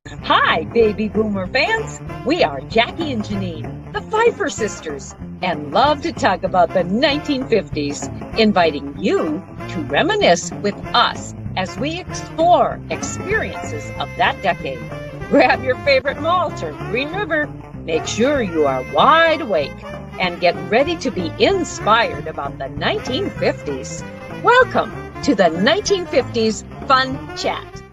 Hi, baby boomer fans. We are Jackie and Janine, the Pfeiffer sisters, and love to talk about the 1950s, inviting you to reminisce with us as we explore experiences of that decade. Grab your favorite malt or Green River. Make sure you are wide awake and get ready to be inspired about the 1950s. Welcome to the 1950s Fun Chat.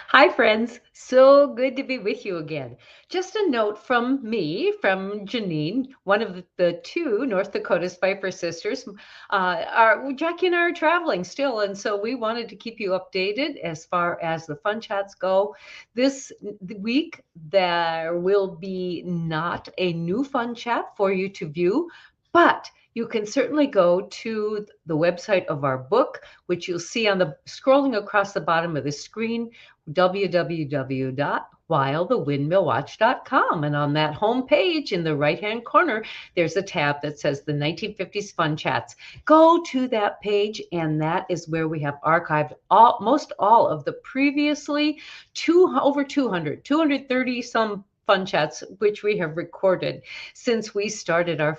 Hi, friends. So good to be with you again. Just a note from me, from Janine, one of the two North Dakota's Pfeiffer sisters. Jackie and I are traveling still, and so we wanted to keep you updated as far as the fun chats go. This week, there will be not a new fun chat for you to view, but you can certainly go to the website of our book, which you'll see on the scrolling across the bottom of the screen, www.whilethewindmillwatch.com. And on that home page in the right-hand corner, there's a tab that says the 1950s Fun Chats. Go to that page, and that is where we have archived most all of the previously over 230 some fun chats, which we have recorded since we started our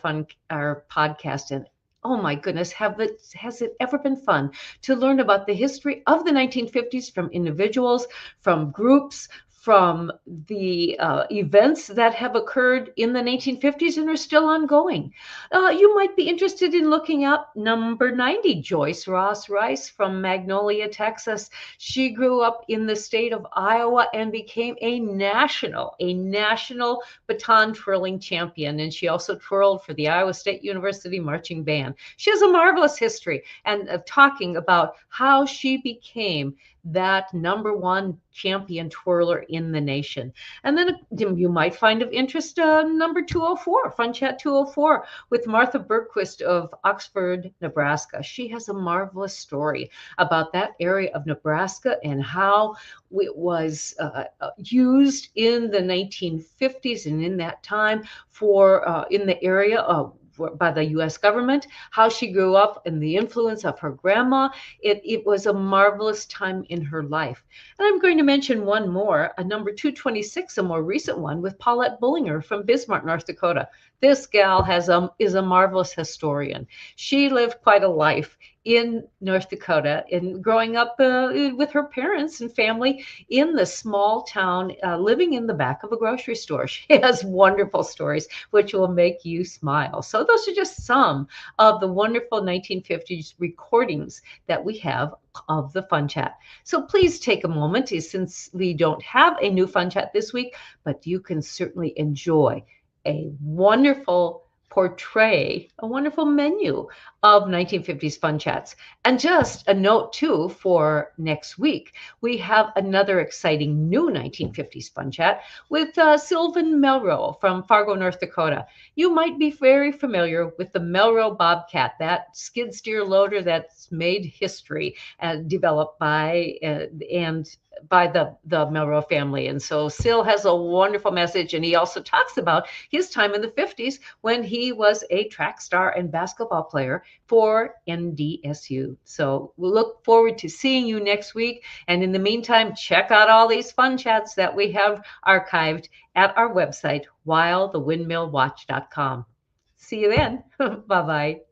podcast. And oh my goodness, has it ever been fun to learn about the history of the 1950s from individuals, from groups, from the events that have occurred in the 1950s and are still ongoing. You might be interested in looking up number 90, Joyce Ross Rice from Magnolia, Texas. She grew up in the state of Iowa and became a national baton twirling champion. And she also twirled for the Iowa State University Marching Band. She has a marvelous history and of talking about how she became that number one champion twirler in the nation. And then you might find of interest number 204, Fun Chat 204, with Martha Bergquist of Oxford, Nebraska. She has a marvelous story about that area of Nebraska and how it was used in the 1950s and in that time for in the area by the U.S. government, how she grew up and the influence of her grandma. It was a marvelous time in her life. And I'm going to mention one more, a number 226, a more recent one with Paulette Bullinger from Bismarck, North Dakota. This gal is a marvelous historian. She lived quite a life in North Dakota and growing up with her parents and family in the small town, living in the back of a grocery store. She has wonderful stories which will make you smile. So those are just some of the wonderful 1950s recordings that we have of the Fun Chat. So please take a moment, since we don't have a new Fun Chat this week, but you can certainly enjoy a wonderful a wonderful menu of 1950s Fun Chats. And just a note too, for next week, we have another exciting new 1950s Fun Chat with Sylvan Melroe from Fargo, North Dakota. You might be very familiar with the Melroe Bobcat, that skid steer loader that's made history and developed by the Melroe family. And so Syl has a wonderful message, and he also talks about his time in the 50s when he was a track star and basketball player for NDSU. So we'll look forward to seeing you next week. And in the meantime, check out all these fun chats that we have archived at our website, whilethewindmillwatch.com. See you then. Bye-bye.